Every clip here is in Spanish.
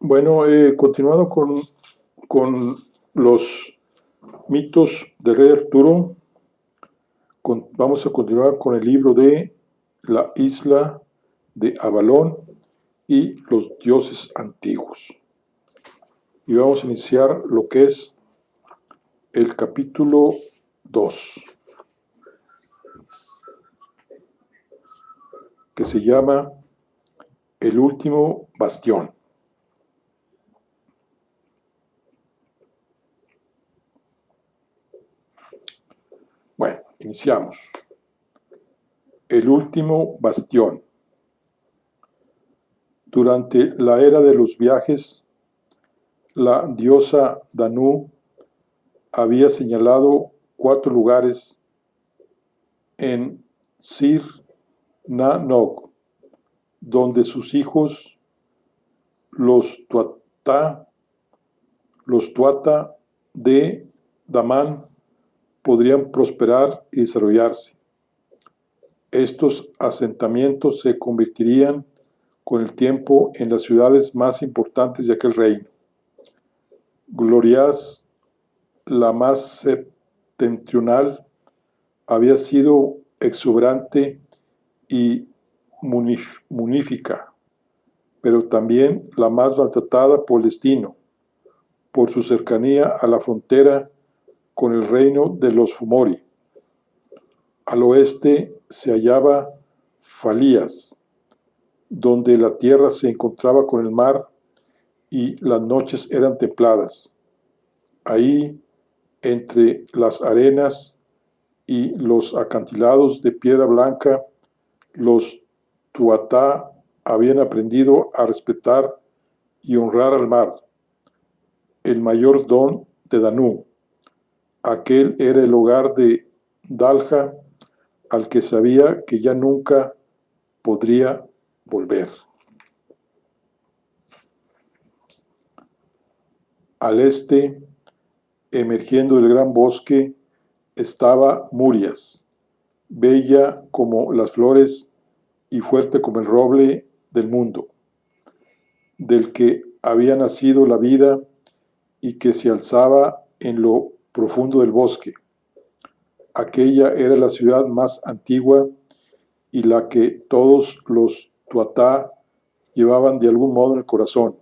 Bueno, continuando con los mitos del rey Arturo, vamos a continuar con el libro de la isla de Avalón y los dioses antiguos. Y vamos a iniciar lo que es el capítulo 2, que se llama El último bastión. Bueno, iniciamos. El último bastión. Durante la era de los viajes, la diosa Danu había señalado 4 lugares en Sir Na-Nog, donde sus hijos, los Tuatha de Damán, podrían prosperar y desarrollarse. Estos asentamientos se convertirían con el tiempo en las ciudades más importantes de aquel reino. Glorias, la más septentrional, había sido exuberante y munífica, pero también la más maltratada por el destino, por su cercanía a la frontera con el reino de los Fomori. Al oeste se hallaba Falías, donde la tierra se encontraba con el mar y las noches eran templadas. Ahí, entre las arenas y los acantilados de piedra blanca, los Tuatha habían aprendido a respetar y honrar al mar, el mayor don de Danu. Aquel era el hogar de Dalja, al que sabía que ya nunca podría volver. Al este, emergiendo del gran bosque, estaba Murias, bella como las flores y fuerte como el roble del mundo, del que había nacido la vida y que se alzaba en lo profundo del bosque. Aquella era la ciudad más antigua y la que todos los Tuatha llevaban de algún modo en el corazón.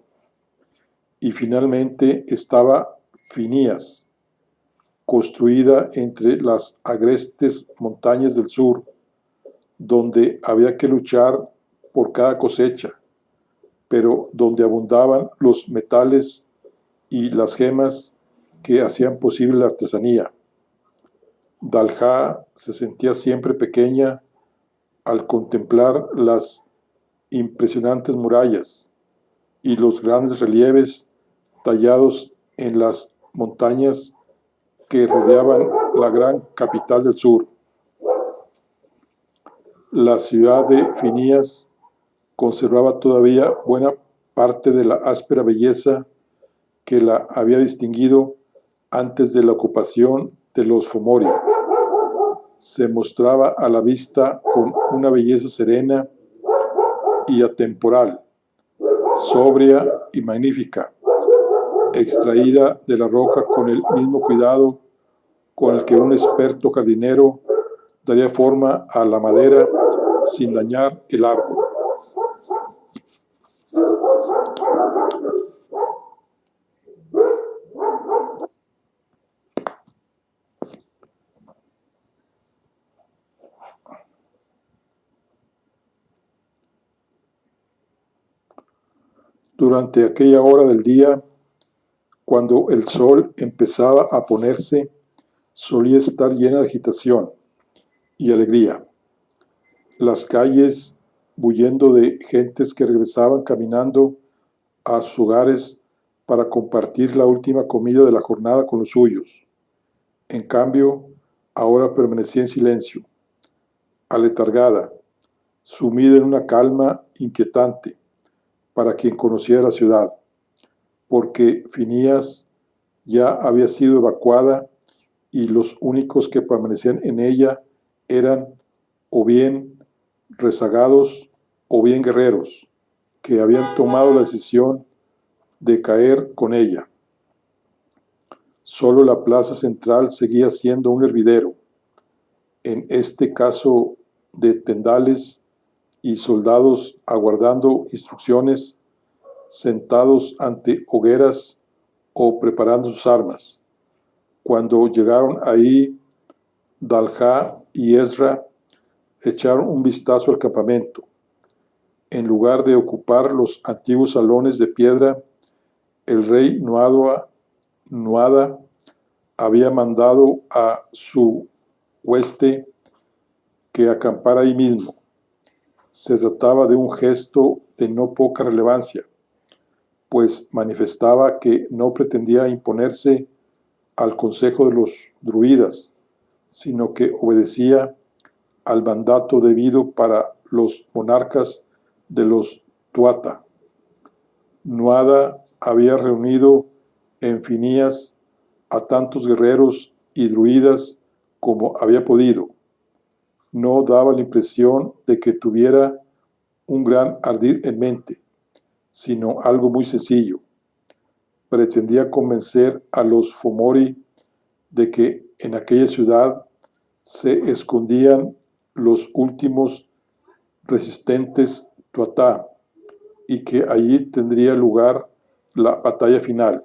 Y finalmente estaba Finías, construida entre las agrestes montañas del sur, donde había que luchar por cada cosecha, pero donde abundaban los metales y las gemas que hacían posible la artesanía. Dalja se sentía siempre pequeña al contemplar las impresionantes murallas y los grandes relieves tallados en las montañas que rodeaban la gran capital del sur. La ciudad de Finías conservaba todavía buena parte de la áspera belleza que la había distinguido antes de la ocupación de los Fomori. Se mostraba a la vista con una belleza serena y atemporal, sobria y magnífica, extraída de la roca con el mismo cuidado con el que un experto jardinero daría forma a la madera sin dañar el árbol. Durante aquella hora del día, cuando el sol empezaba a ponerse, solía estar llena de agitación y alegría. Las calles bullendo de gentes que regresaban caminando a sus hogares para compartir la última comida de la jornada con los suyos. En cambio, ahora permanecía en silencio, aletargada, sumida en una calma inquietante para quien conocía la ciudad, porque Finías ya había sido evacuada y los únicos que permanecían en ella eran o bien rezagados o bien guerreros que habían tomado la decisión de caer con ella. Solo la plaza central seguía siendo un hervidero, en este caso de tendales y soldados aguardando instrucciones, sentados ante hogueras o preparando sus armas. Cuando llegaron ahí, Dalha y Ezra echaron un vistazo al campamento. En lugar de ocupar los antiguos salones de piedra, el rey Nuada había mandado a su hueste que acampara ahí mismo. Se trataba de un gesto de no poca relevancia, pues manifestaba que no pretendía imponerse al consejo de los druidas, sino que obedecía al mandato debido para los monarcas de los Tuatha. Nuada había reunido en Phineas a tantos guerreros y druidas como había podido. No daba la impresión de que tuviera un gran ardid en mente, sino algo muy sencillo. Pretendía convencer a los Fomori de que en aquella ciudad se escondían los últimos resistentes Tuatha y que allí tendría lugar la batalla final.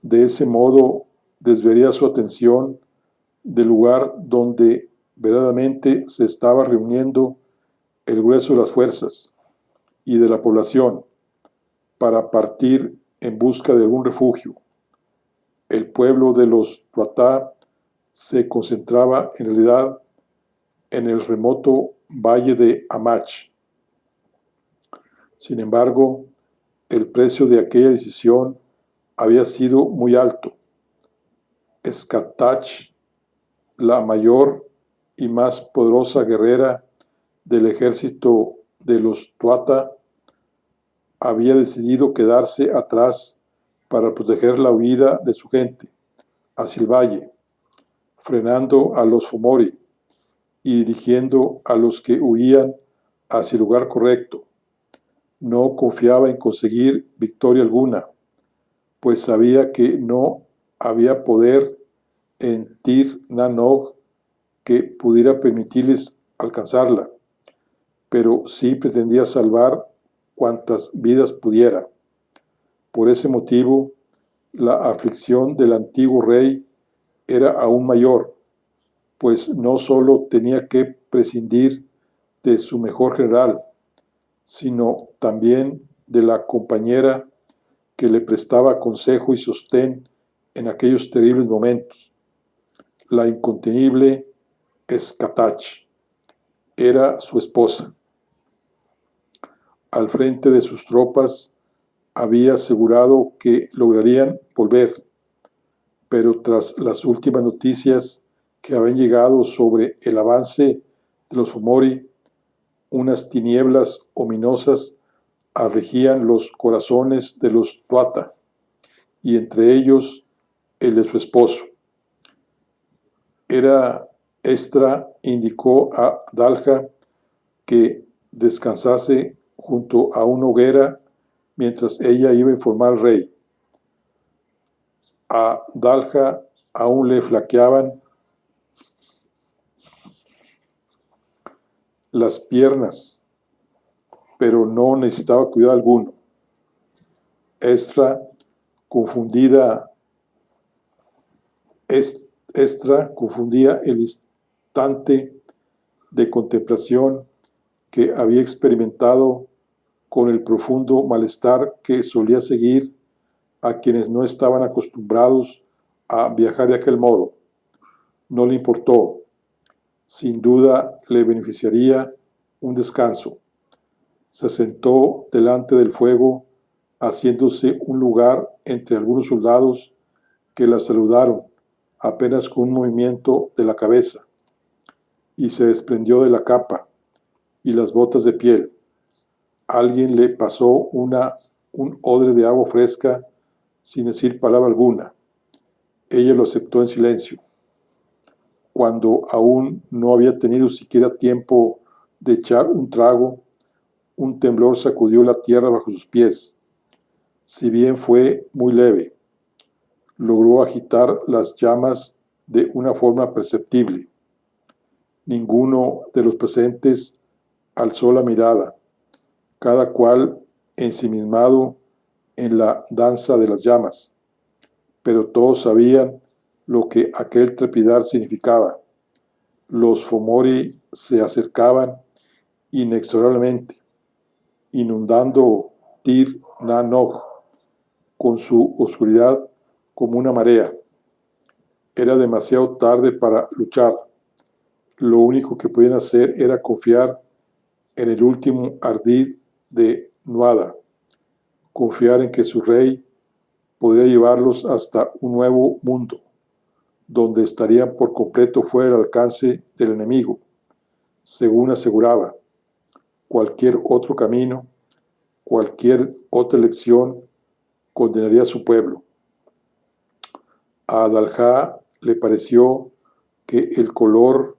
De ese modo desviaría su atención del lugar donde verdaderamente se estaba reuniendo el grueso de las fuerzas y de la población para partir en busca de algún refugio. El pueblo de los Tuatha se concentraba en realidad en el remoto valle de Amach. Sin embargo, el precio de aquella decisión había sido muy alto. Escatach, la mayor y más poderosa guerrera del ejército de los Tuatha, había decidido quedarse atrás para proteger la huida de su gente hacia el valle, frenando a los Fomori y dirigiendo a los que huían hacia el lugar correcto. No confiaba en conseguir victoria alguna, pues sabía que no había poder en Tir Nanog que pudiera permitirles alcanzarla, pero sí pretendía salvar cuantas vidas pudiera. Por ese motivo, la aflicción del antiguo rey era aún mayor, pues no solo tenía que prescindir de su mejor general, sino también de la compañera que le prestaba consejo y sostén en aquellos terribles momentos. La incontenible Escatach era su esposa. Al frente de sus tropas había asegurado que lograrían volver, pero tras las últimas noticias que habían llegado sobre el avance de los Fomori, unas tinieblas ominosas afligían los corazones de los Tuatha, y entre ellos el de su esposo. Ezra indicó a Dalha que descansase junto a una hoguera mientras ella iba a informar al rey. A Dalha aún le flaqueaban las piernas, pero no necesitaba cuidado alguno. Ezra confundía el instante de contemplación que había experimentado con el profundo malestar que solía seguir a quienes no estaban acostumbrados a viajar de aquel modo. No le importó. Sin duda le beneficiaría un descanso. Se sentó delante del fuego, haciéndose un lugar entre algunos soldados que la saludaron apenas con un movimiento de la cabeza, y se desprendió de la capa y las botas de piel. Alguien le pasó un odre de agua fresca sin decir palabra alguna. Ella lo aceptó en silencio. Cuando aún no había tenido siquiera tiempo de echar un trago, un temblor sacudió la tierra bajo sus pies. Si bien fue muy leve, logró agitar las llamas de una forma perceptible. Ninguno de los presentes alzó la mirada, cada cual ensimismado en la danza de las llamas, pero todos sabían lo que aquel trepidar significaba. Los Fomori se acercaban inexorablemente, inundando Tir na Nog con su oscuridad como una marea. Era demasiado tarde para luchar. Lo único que podían hacer era confiar en el último ardid de Nuada, confiar en que su rey podría llevarlos hasta un nuevo mundo, donde estarían por completo fuera del alcance del enemigo. Según aseguraba, cualquier otro camino, cualquier otra elección condenaría a su pueblo. A Adalja le pareció que el color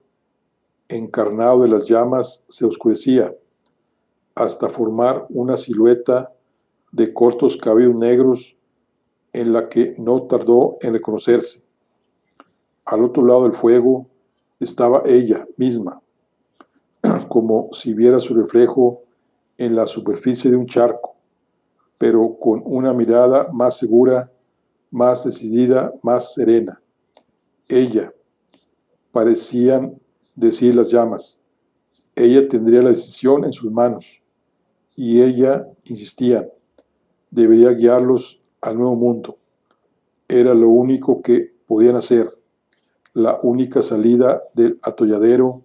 encarnado de las llamas se oscurecía hasta formar una silueta de cortos cabellos negros en la que no tardó en reconocerse. Al otro lado del fuego estaba ella misma, como si viera su reflejo en la superficie de un charco, pero con una mirada más segura, más decidida, más serena. Ella, parecían decir las llamas, ella tendría la decisión en sus manos, y ella, insistían, debería guiarlos al nuevo mundo. Era lo único que podían hacer, la única salida del atolladero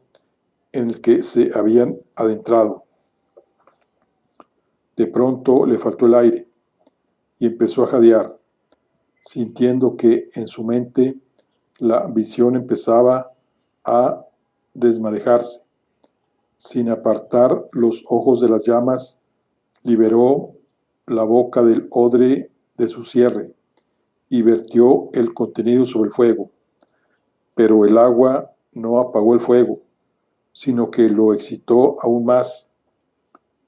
en el que se habían adentrado. De pronto le faltó el aire y empezó a jadear, sintiendo que en su mente la visión empezaba a desmadejarse. Sin apartar los ojos de las llamas, liberó la boca del odre de su cierre y vertió el contenido sobre el fuego. Pero el agua no apagó el fuego, sino que lo excitó aún más,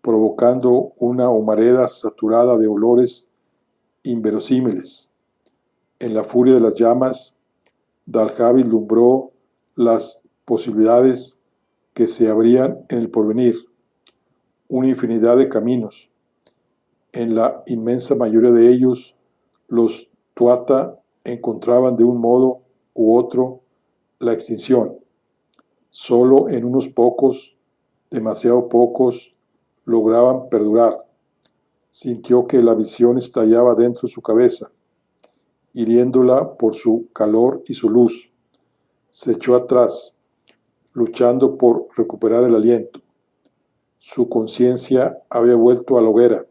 provocando una humareda saturada de olores inverosímiles. En la furia de las llamas, Dalja vislumbró las posibilidades que se abrían en el porvenir, una infinidad de caminos. En la inmensa mayoría de ellos, los Tuatha encontraban de un modo u otro la extinción. Solo en unos pocos, demasiado pocos, lograban perdurar. Sintió que la visión estallaba dentro de su cabeza, hiriéndola por su calor y su luz. Se echó atrás, luchando por recuperar el aliento. Su conciencia había vuelto a la hoguera,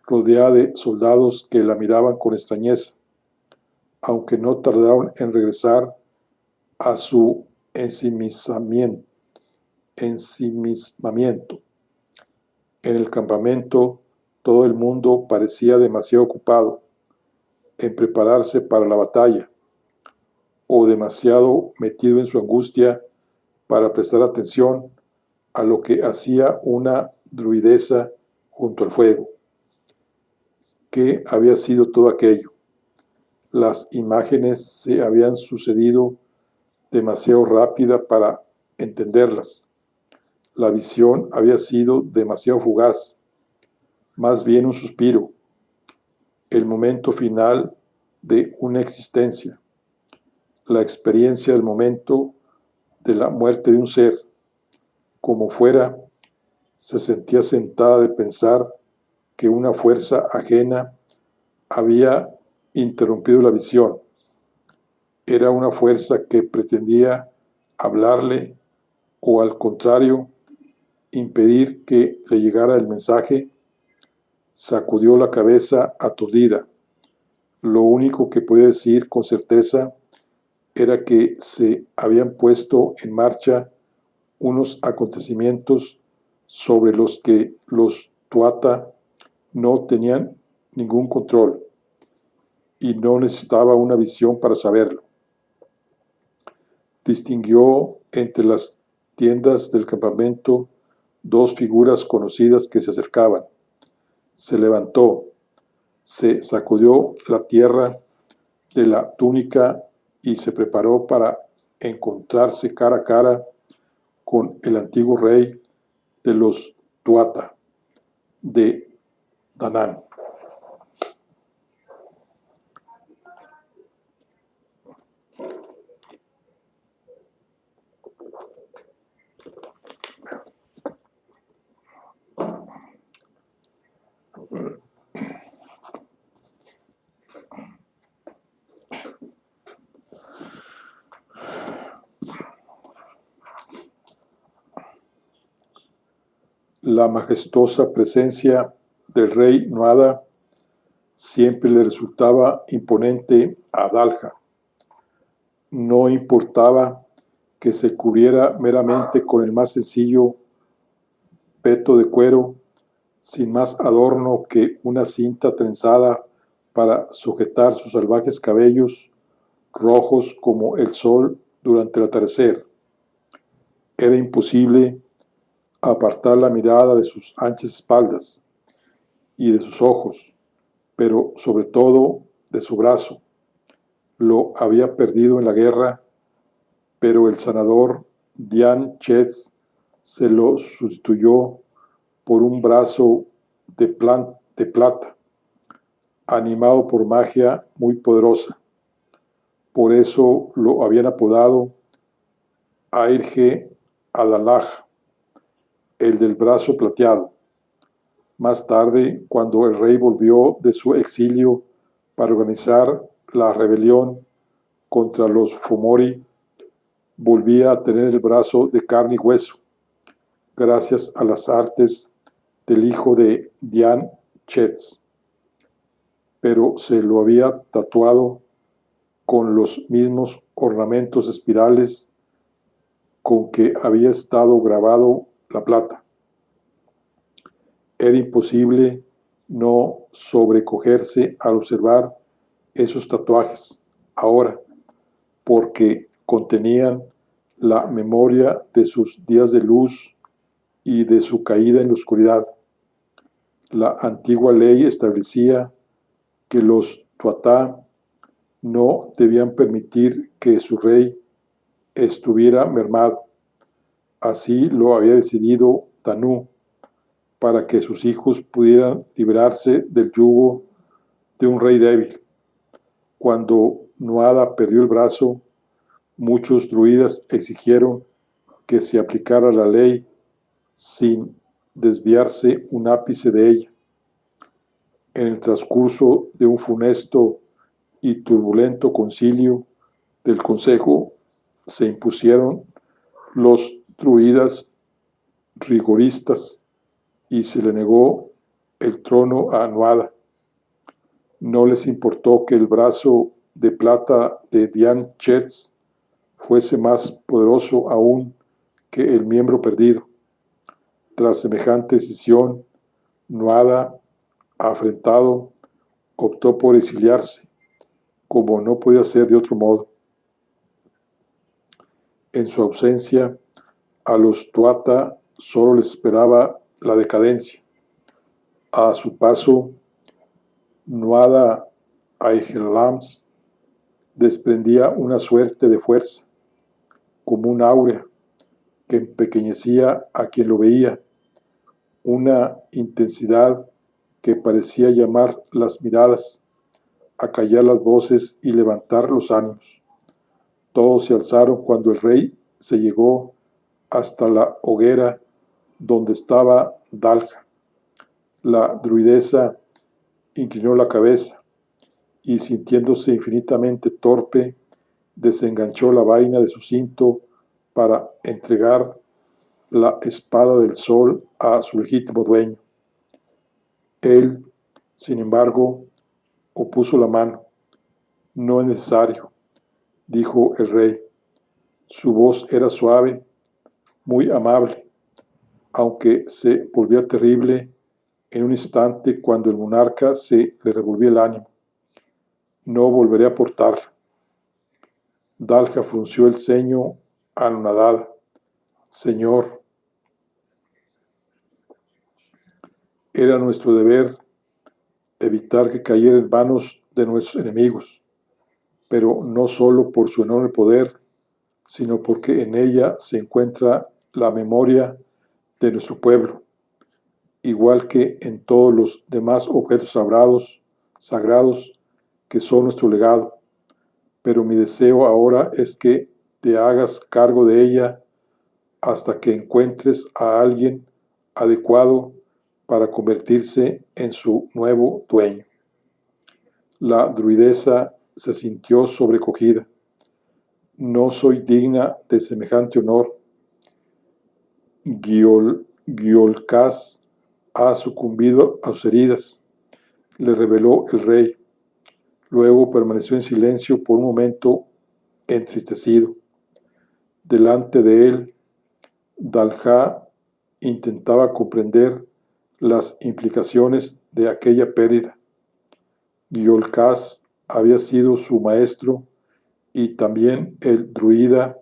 rodeada de soldados que la miraban con extrañeza, aunque no tardaron en regresar a su ensimismamiento. En el campamento, todo el mundo parecía demasiado ocupado en prepararse para la batalla, o demasiado metido en su angustia para prestar atención a lo que hacía una druidesa junto al fuego. ¿Qué había sido todo aquello? Las imágenes se habían sucedido demasiado rápida para entenderlas. La visión había sido demasiado fugaz, más bien un suspiro, el momento final de una existencia, la experiencia del momento de la muerte de un ser. Como fuera, se sentía sentada de pensar que una fuerza ajena había interrumpido la visión. Era una fuerza que pretendía hablarle o, al contrario, impedir que le llegara el mensaje. Sacudió la cabeza aturdida. Lo único que podía decir con certeza era que se habían puesto en marcha unos acontecimientos sobre los que los Tuatha no tenían ningún control, y no necesitaba una visión para saberlo. Distinguió entre las tiendas del campamento dos figuras conocidas que se acercaban. Se levantó, se sacudió la tierra de la túnica y se preparó para encontrarse cara a cara con el antiguo rey de los Tuata de Danán. La majestuosa presencia del rey Nuada siempre le resultaba imponente a Adalja. No importaba que se cubriera meramente con el más sencillo peto de cuero, sin más adorno que una cinta trenzada para sujetar sus salvajes cabellos, rojos como el sol durante el atardecer. Era imposible apartar la mirada de sus anchas espaldas y de sus ojos, pero sobre todo de su brazo. Lo había perdido en la guerra, pero el sanador Dian Chetz se lo sustituyó por un brazo de plata, animado por magia muy poderosa. Por eso lo habían apodado Airge Adalaj, el del brazo plateado. Más tarde, cuando el rey volvió de su exilio para organizar la rebelión contra los Fomori, volvía a tener el brazo de carne y hueso, gracias a las artes del hijo de Dian Chetz, pero se lo había tatuado con los mismos ornamentos espirales con que había estado grabado la plata. Era imposible no sobrecogerse al observar esos tatuajes ahora, porque contenían la memoria de sus días de luz y de su caída en la oscuridad. La antigua ley establecía que los Tuatá no debían permitir que su rey estuviera mermado. Así lo había decidido Tanú, para que sus hijos pudieran librarse del yugo de un rey débil. Cuando Nuada perdió el brazo, muchos druidas exigieron que se aplicara la ley sin desviarse un ápice de ella. En el transcurso de un funesto y turbulento concilio del Consejo, se impusieron los druidas rigoristas y se le negó el trono a Nuada. No les importó que el brazo de plata de Dian Chetz fuese más poderoso aún que el miembro perdido. Tras semejante decisión, Nuada, afrentado, optó por exiliarse, como no podía ser de otro modo. En su ausencia, a los Tuata solo les esperaba la decadencia. A su paso, Nuada Aigelams desprendía una suerte de fuerza, como un áurea, que empequeñecía a quien lo veía, una intensidad que parecía llamar las miradas, acallar las voces y levantar los ánimos. Todos se alzaron cuando el rey se llegó hasta la hoguera donde estaba Dalja. La druidesa inclinó la cabeza y, sintiéndose infinitamente torpe, desenganchó la vaina de su cinto para entregar la espada del sol a su legítimo dueño. Él, sin embargo, opuso la mano. No es necesario, dijo el rey. Su voz era suave, muy amable, aunque se volvía terrible en un instante cuando el monarca se le revolvía el ánimo. No volveré a portarla. Dalja frunció el ceño anonadada. Señor, era nuestro deber evitar que cayera en manos de nuestros enemigos, pero no solo por su enorme poder, sino porque en ella se encuentra la memoria de nuestro pueblo, igual que en todos los demás objetos sagrados que son nuestro legado. Pero mi deseo ahora es que te hagas cargo de ella hasta que encuentres a alguien adecuado para convertirse en su nuevo dueño. La druidesa se sintió sobrecogida. No soy digna de semejante honor. Giolcas ha sucumbido a sus heridas, le reveló el rey. Luego permaneció en silencio por un momento entristecido. Delante de él, Dalha intentaba comprender las implicaciones de aquella pérdida. Giolcas había sido su maestro y también el druida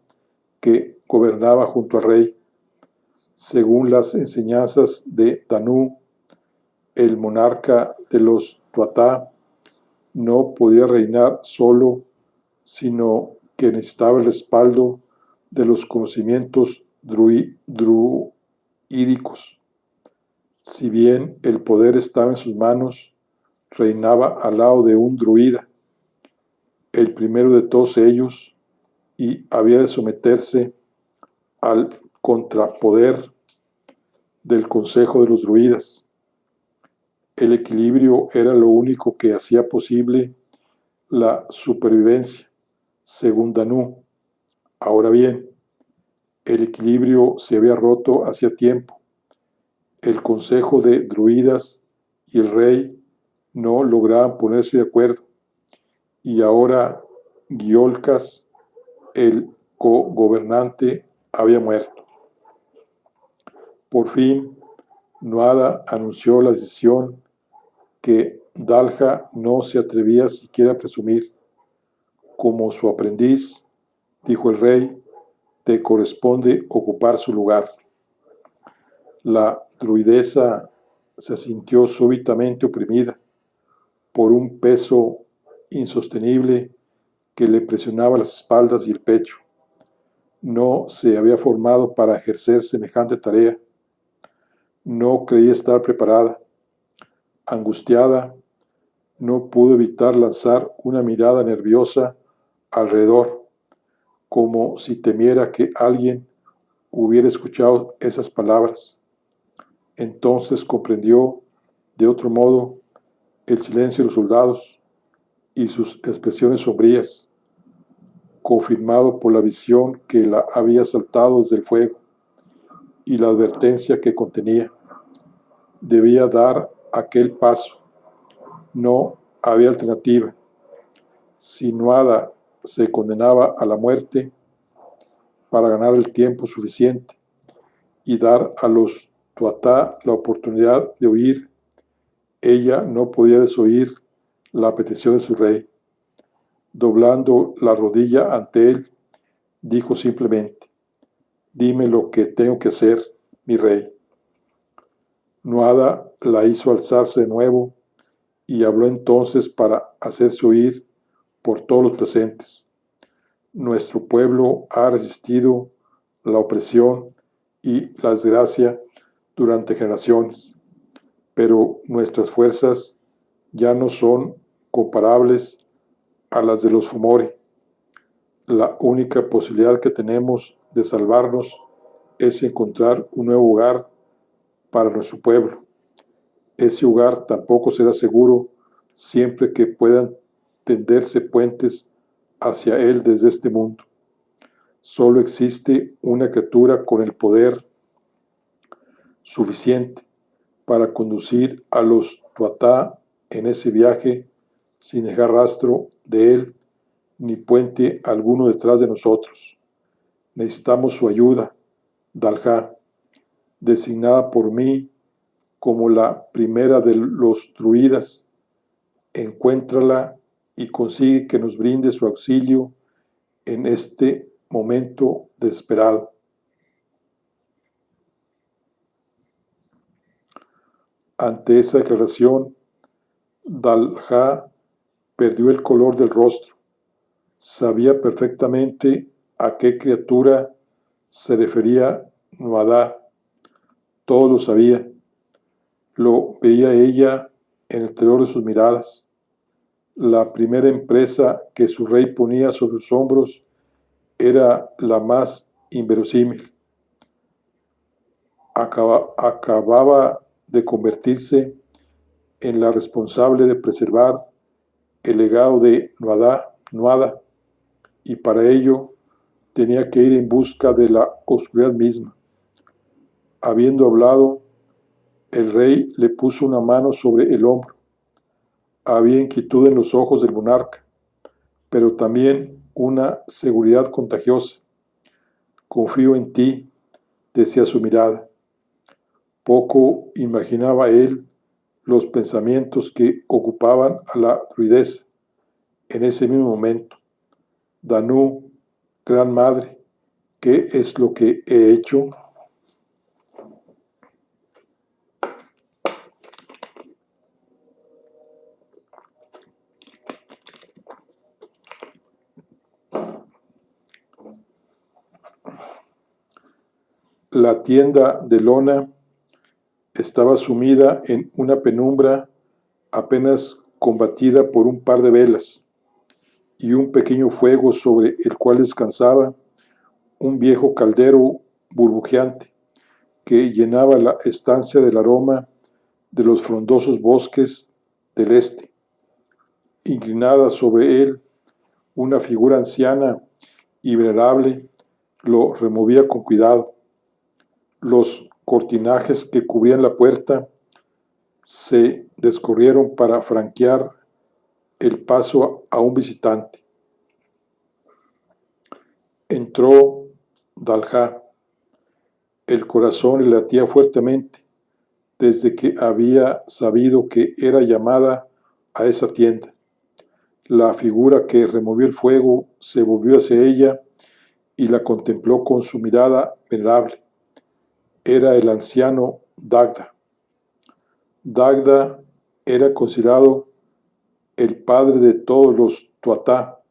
que gobernaba junto al rey. Según las enseñanzas de Danu, el monarca de los Tuatha no podía reinar solo, sino que necesitaba el respaldo de los conocimientos druídicos. Si bien el poder estaba en sus manos, reinaba al lado de un druida, el primero de todos ellos, y había de someterse al contrapoder del Consejo de los Druidas. El equilibrio era lo único que hacía posible la supervivencia, según Danu. Ahora bien, el equilibrio se había roto hacía tiempo. El Consejo de Druidas y el rey no lograban ponerse de acuerdo, y ahora Giolcas, el co-gobernante, había muerto. Por fin, Nuada anunció la decisión que Dalha no se atrevía siquiera a presumir. Como su aprendiz, dijo el rey, te corresponde ocupar su lugar. La druidesa se sintió súbitamente oprimida por un peso insostenible que le presionaba las espaldas y el pecho. No se había formado para ejercer semejante tarea. No creía estar preparada. Angustiada, no pudo evitar lanzar una mirada nerviosa alrededor, como si temiera que alguien hubiera escuchado esas palabras. Entonces comprendió, de otro modo, el silencio de los soldados y sus expresiones sombrías, confirmado por la visión que la había asaltado desde el fuego y la advertencia que contenía. Debía dar aquel paso. No había alternativa. Si Nuada se condenaba a la muerte para ganar el tiempo suficiente y dar a los Tuatha la oportunidad de huir, ella no podía desoír la petición de su rey. Doblando la rodilla ante él, dijo simplemente: dime lo que tengo que hacer, mi rey. Nuada la hizo alzarse de nuevo y habló entonces para hacerse oír por todos los presentes. Nuestro pueblo ha resistido la opresión y la desgracia durante generaciones, pero nuestras fuerzas ya no son comparables a las de los Fomori. La única posibilidad que tenemos de salvarnos es encontrar un nuevo hogar para nuestro pueblo. Ese hogar tampoco será seguro siempre que puedan tenderse puentes hacia él desde este mundo. Solo existe una criatura con el poder suficiente para conducir a los Tuatha en ese viaje sin dejar rastro de él ni puente alguno detrás de nosotros. Necesitamos su ayuda, Dalha, designada por mí como la primera de los druidas. Encuéntrala y consigue que nos brinde su auxilio en este momento desesperado. Ante esa declaración, Dalha perdió el color del rostro. Sabía perfectamente a qué criatura se refería Nuadá. Todo lo sabía. Lo veía ella en el terror de sus miradas. La primera empresa que su rey ponía sobre sus hombros era la más inverosímil. Acababa de convertirse en la responsable de preservar el legado de Nuada, y para ello tenía que ir en busca de la oscuridad misma. Habiendo hablado, el rey le puso una mano sobre el hombro. Había inquietud en los ojos del monarca, pero también una seguridad contagiosa. Confío en ti, decía su mirada. Poco imaginaba él los pensamientos que ocupaban a la druidesa en ese mismo momento. Danu, gran madre, ¿qué es lo que he hecho? La tienda de lona estaba sumida en una penumbra apenas combatida por un par de velas y un pequeño fuego sobre el cual descansaba un viejo caldero burbujeante que llenaba la estancia del aroma de los frondosos bosques del este. Inclinada sobre él, una figura anciana y venerable lo removía con cuidado. Los cortinajes que cubrían la puerta se descorrieron para franquear el paso a un visitante. Entró Dalha. El corazón le latía fuertemente desde que había sabido que era llamada a esa tienda. La figura que removió el fuego se volvió hacia ella y la contempló con su mirada venerable. Era el anciano Dagda. Dagda era considerado el padre de todos los Tuatha.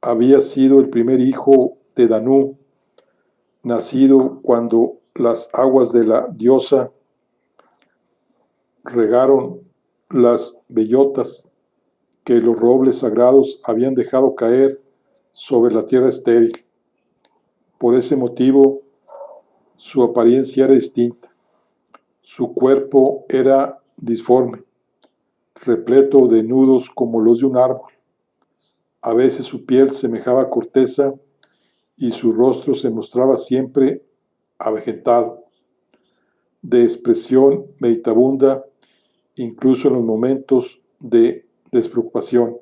Había sido el primer hijo de Danu, nacido cuando las aguas de la diosa regaron las bellotas que los robles sagrados habían dejado caer sobre la tierra estéril. Por ese motivo, su apariencia era distinta. Su cuerpo era disforme, repleto de nudos como los de un árbol. A veces su piel semejaba corteza y su rostro se mostraba siempre avejetado, de expresión meditabunda, incluso en los momentos de despreocupación.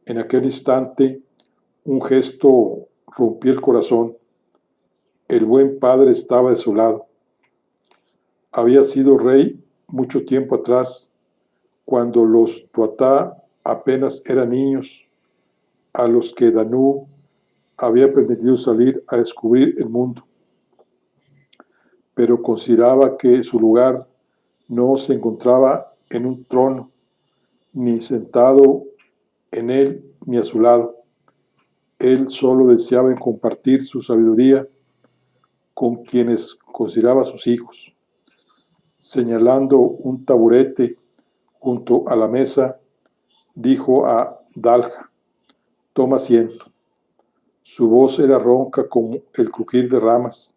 En aquel instante, un gesto rompió el corazón. El buen padre estaba desolado. Había sido rey mucho tiempo atrás, cuando los Tuatha apenas eran niños, a los que Danu había permitido salir a descubrir el mundo. Pero consideraba que su lugar no se encontraba en un trono, ni sentado en él, ni a su lado. Él solo deseaba compartir su sabiduría con quienes consideraba sus hijos. Señalando un taburete junto a la mesa, dijo a Dalha: toma asiento. Su voz era ronca como el crujir de ramas,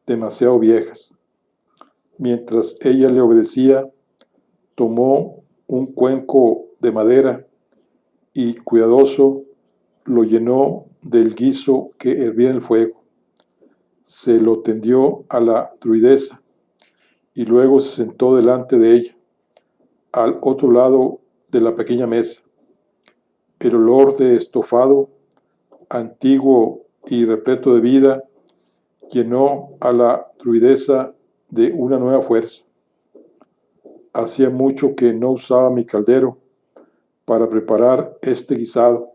demasiado viejas. Mientras ella le obedecía, tomó un cuenco de madera y, cuidadoso, lo llenó del guiso que hervía en el fuego. Se lo tendió a la druidesa y luego se sentó delante de ella, al otro lado de la pequeña mesa. El olor de estofado, antiguo y repleto de vida, llenó a la druidesa de una nueva fuerza. Hacía mucho que no usaba mi caldero para preparar este guisado.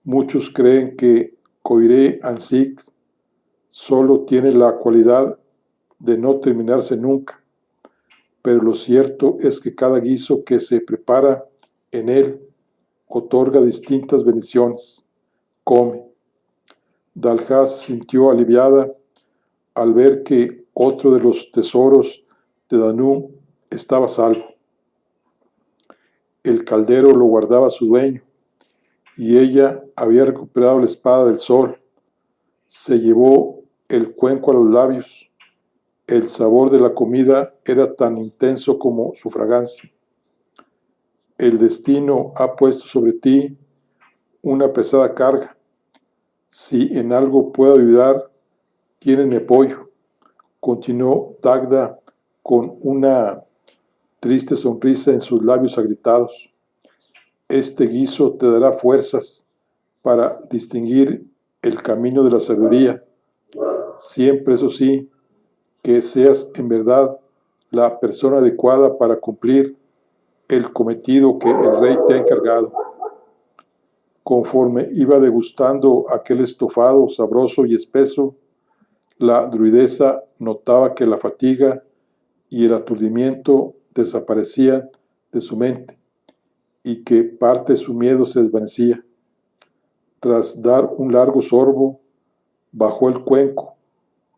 Muchos creen que Coiré Ansik solo tiene la cualidad de no terminarse nunca, pero lo cierto es que cada guiso que se prepara en él otorga distintas bendiciones. Come. Dalhá se sintió aliviada al ver que otro de los tesoros de Danu estaba a salvo. El caldero lo guardaba su dueño, y ella había recuperado la espada del sol. Se llevó el cuenco a los labios. El sabor de la comida era tan intenso como su fragancia. El destino ha puesto sobre ti una pesada carga. Si en algo puedo ayudar, tienes mi apoyo, continuó Dagda con una triste sonrisa en sus labios agrietados. Este guiso te dará fuerzas para distinguir el camino de la sabiduría. Siempre, eso sí, que seas en verdad la persona adecuada para cumplir el cometido que el rey te ha encargado. Conforme iba degustando aquel estofado sabroso y espeso, la druidesa notaba que la fatiga y el aturdimiento desaparecían de su mente y que parte de su miedo se desvanecía. Tras dar un largo sorbo, bajó el cuenco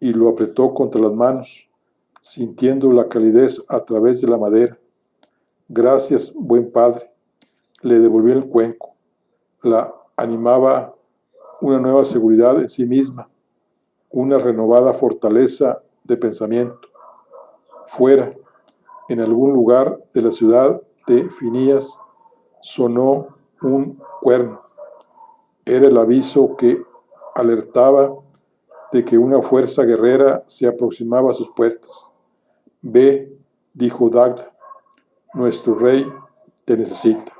y lo apretó contra las manos, sintiendo la calidez a través de la madera. Gracias, buen padre, le devolvió el cuenco. La animaba una nueva seguridad en sí misma, una renovada fortaleza de pensamiento. Fuera, en algún lugar de la ciudad de Finías, sonó un cuerno. Era el aviso que alertaba de que una fuerza guerrera se aproximaba a sus puertas. Ve, dijo Dagda, nuestro rey te necesita.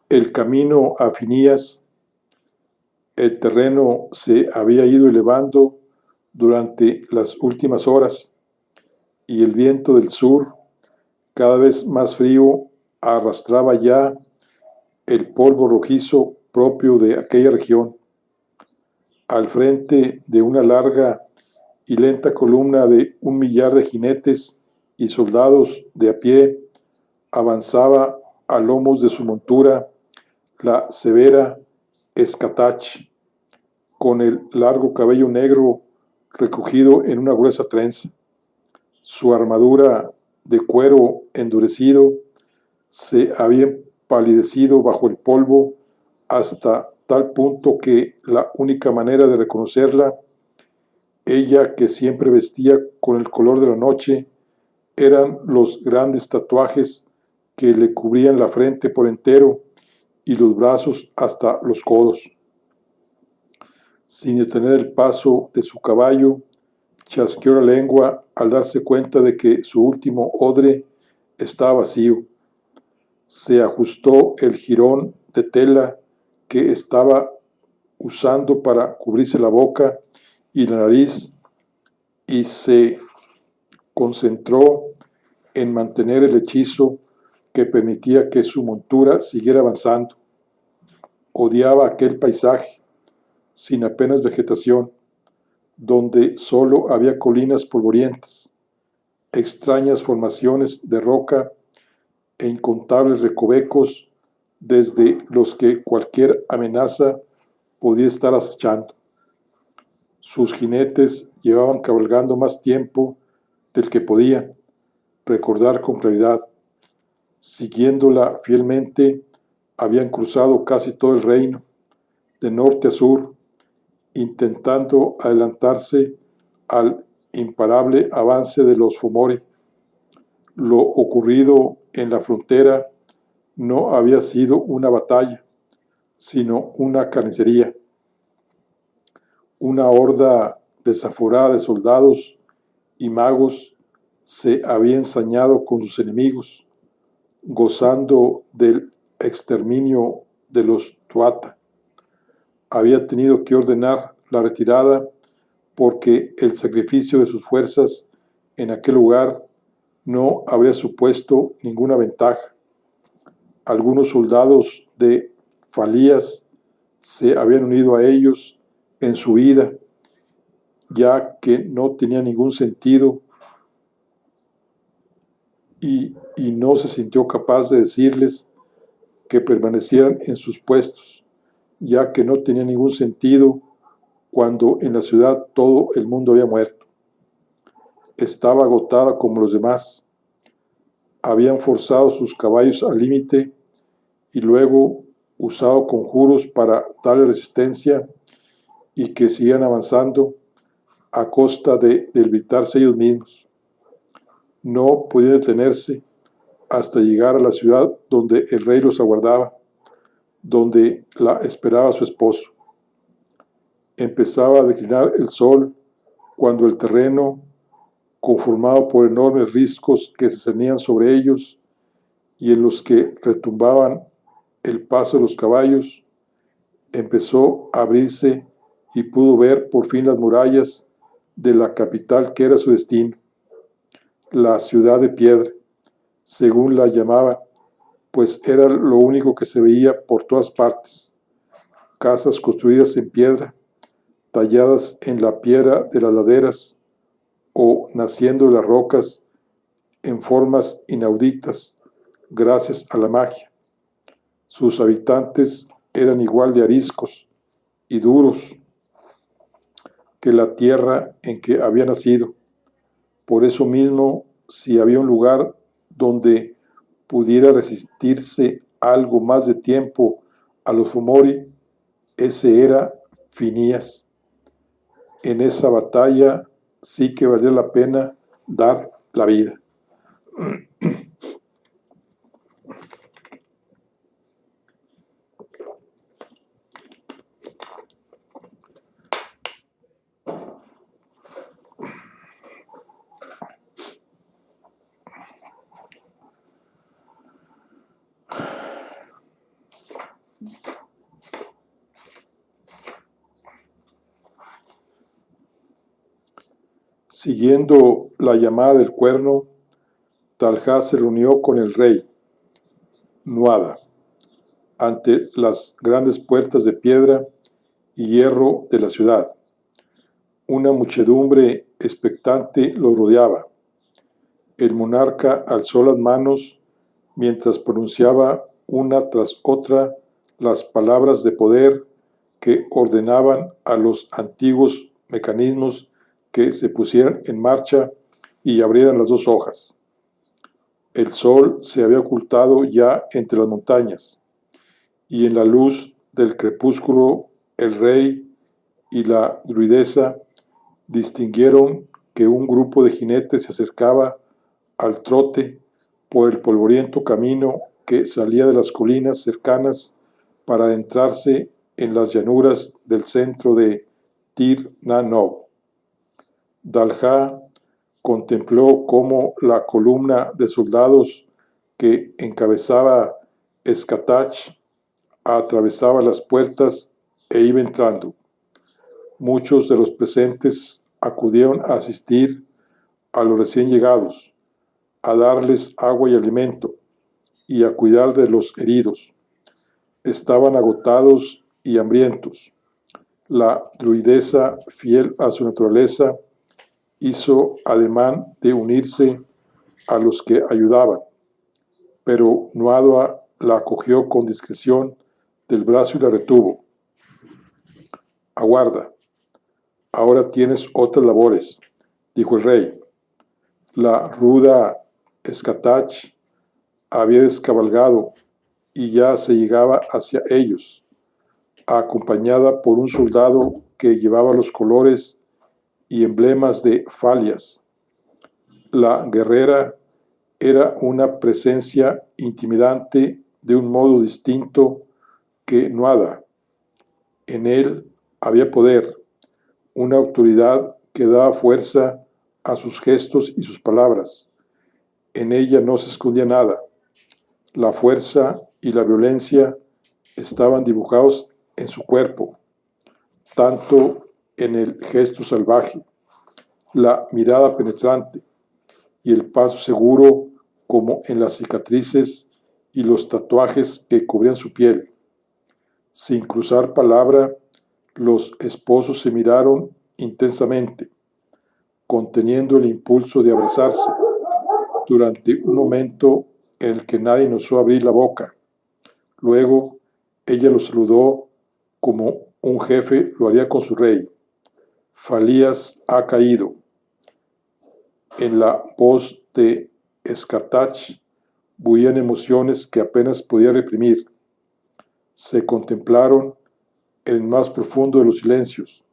El camino a Finías, el terreno se había ido elevando durante las últimas horas y el viento del sur, cada vez más frío, arrastraba ya el polvo rojizo propio de aquella región. Al frente de una larga y lenta columna de 1 millar de jinetes y soldados de a pie, avanzaba a lomos de su montura la severa Escatach, con el largo cabello negro recogido en una gruesa trenza. Su armadura de cuero endurecido se había empalidecido bajo el polvo hasta tal punto que la única manera de reconocerla, ella que siempre vestía con el color de la noche, eran los grandes tatuajes que le cubrían la frente por entero y los brazos hasta los codos. Sin detener el paso de su caballo, chasqueó la lengua al darse cuenta de que su último odre estaba vacío. Se ajustó el jirón de tela que estaba usando para cubrirse la boca y la nariz y se concentró en mantener el hechizo que permitía que su montura siguiera avanzando. Odiaba aquel paisaje, sin apenas vegetación, donde solo había colinas polvorientas, extrañas formaciones de roca e incontables recovecos desde los que cualquier amenaza podía estar acechando. Sus jinetes llevaban cabalgando más tiempo del que podían recordar con claridad. Siguiéndola fielmente, habían cruzado casi todo el reino, de norte a sur, intentando adelantarse al imparable avance de los Fomori. Lo ocurrido en la frontera no había sido una batalla, sino una carnicería. Una horda desaforada de soldados y magos se había ensañado con sus enemigos, gozando del exterminio de los Tuata. Había tenido que ordenar la retirada porque el sacrificio de sus fuerzas en aquel lugar no habría supuesto ninguna ventaja. Algunos soldados de Falías se habían unido a ellos en su huida, ya que no tenía ningún sentido y no se sintió capaz de decirles que permanecieran en sus puestos, ya que no tenía ningún sentido cuando en la ciudad todo el mundo había muerto. Estaba agotada como los demás. Habían forzado sus caballos al límite y luego usado conjuros para darle resistencia y que siguieran avanzando a costa de debilitarse ellos mismos. No podían detenerse hasta llegar a la ciudad donde el rey los aguardaba, donde la esperaba su esposo. Empezaba a declinar el sol cuando el terreno, conformado por enormes riscos que se cernían sobre ellos y en los que retumbaban el paso de los caballos, empezó a abrirse y pudo ver por fin las murallas de la capital que era su destino, la ciudad de piedra, según la llamaban, pues era lo único que se veía por todas partes. Casas construidas en piedra, talladas en la piedra de las laderas o naciendo de las rocas en formas inauditas gracias a la magia. Sus habitantes eran igual de ariscos y duros que la tierra en que había nacido. Por eso mismo, si había un lugar donde pudiera resistirse algo más de tiempo a los Fomori, ese era Phineas. En esa batalla sí que valía la pena dar la vida. Siguiendo la llamada del cuerno, Talha se reunió con el rey, Nuada, ante las grandes puertas de piedra y hierro de la ciudad. Una muchedumbre expectante lo rodeaba. El monarca alzó las manos mientras pronunciaba una tras otra las palabras de poder que ordenaban a los antiguos mecanismos que se pusieran en marcha y abrieran las dos hojas. El sol se había ocultado ya entre las montañas, y en la luz del crepúsculo el rey y la druidesa distinguieron que un grupo de jinetes se acercaba al trote por el polvoriento camino que salía de las colinas cercanas para adentrarse en las llanuras del centro de Tir Na Nog. Dalha contempló cómo la columna de soldados que encabezaba Escatach atravesaba las puertas e iba entrando. Muchos de los presentes acudieron a asistir a los recién llegados, a darles agua y alimento, y a cuidar de los heridos. Estaban agotados y hambrientos. La druidesa, fiel a su naturaleza, hizo ademán de unirse a los que ayudaban, pero Nuada la acogió con discreción del brazo y la retuvo. Aguarda, ahora tienes otras labores, dijo el rey. La ruda Escatach había descabalgado y ya se llegaba hacia ellos, acompañada por un soldado que llevaba los colores y emblemas de Falias. La guerrera era una presencia intimidante de un modo distinto que Nuada. En él había poder, una autoridad que daba fuerza a sus gestos y sus palabras. En ella no se escondía nada. La fuerza y la violencia estaban dibujados en su cuerpo, tanto en el gesto salvaje, la mirada penetrante y el paso seguro como en las cicatrices y los tatuajes que cubrían su piel. Sin cruzar palabra, los esposos se miraron intensamente, conteniendo el impulso de abrazarse durante un momento en el que nadie osó abrir la boca. Luego, ella lo saludó como un jefe lo haría con su rey. Falías ha caído. En la voz de Escatach bullían emociones que apenas podía reprimir. Se contemplaron en el más profundo de los silencios,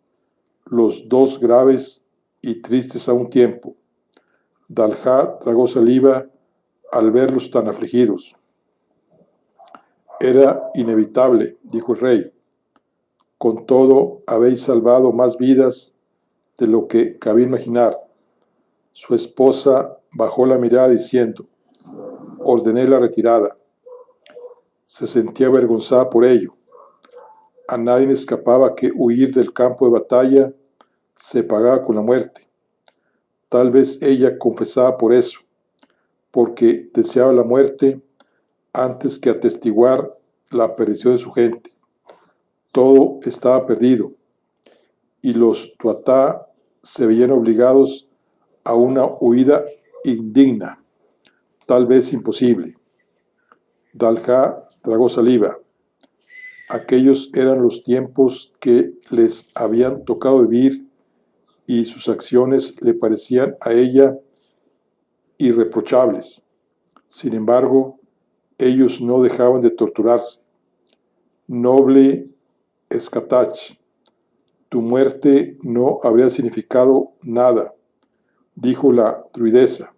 los dos graves y tristes a un tiempo. Dalha tragó saliva al verlos tan afligidos. Era inevitable, dijo el rey. Con todo, habéis salvado más vidas de lo que cabía imaginar. Su esposa bajó la mirada diciendo: ordené la retirada. Se sentía avergonzada por ello. A nadie le escapaba que huir del campo de batalla se pagaba con la muerte. Tal vez ella confesaba por eso, porque deseaba la muerte antes que atestiguar la perdición de su gente. Todo estaba perdido, y los tuatá se veían obligados a una huida indigna, tal vez imposible. Dalha tragó saliva. Aquellos eran los tiempos que les habían tocado vivir, y sus acciones le parecían a ella irreprochables. Sin embargo, ellos no dejaban de torturarse. Noble Escatach, tu muerte no habría significado nada, dijo la druidesa.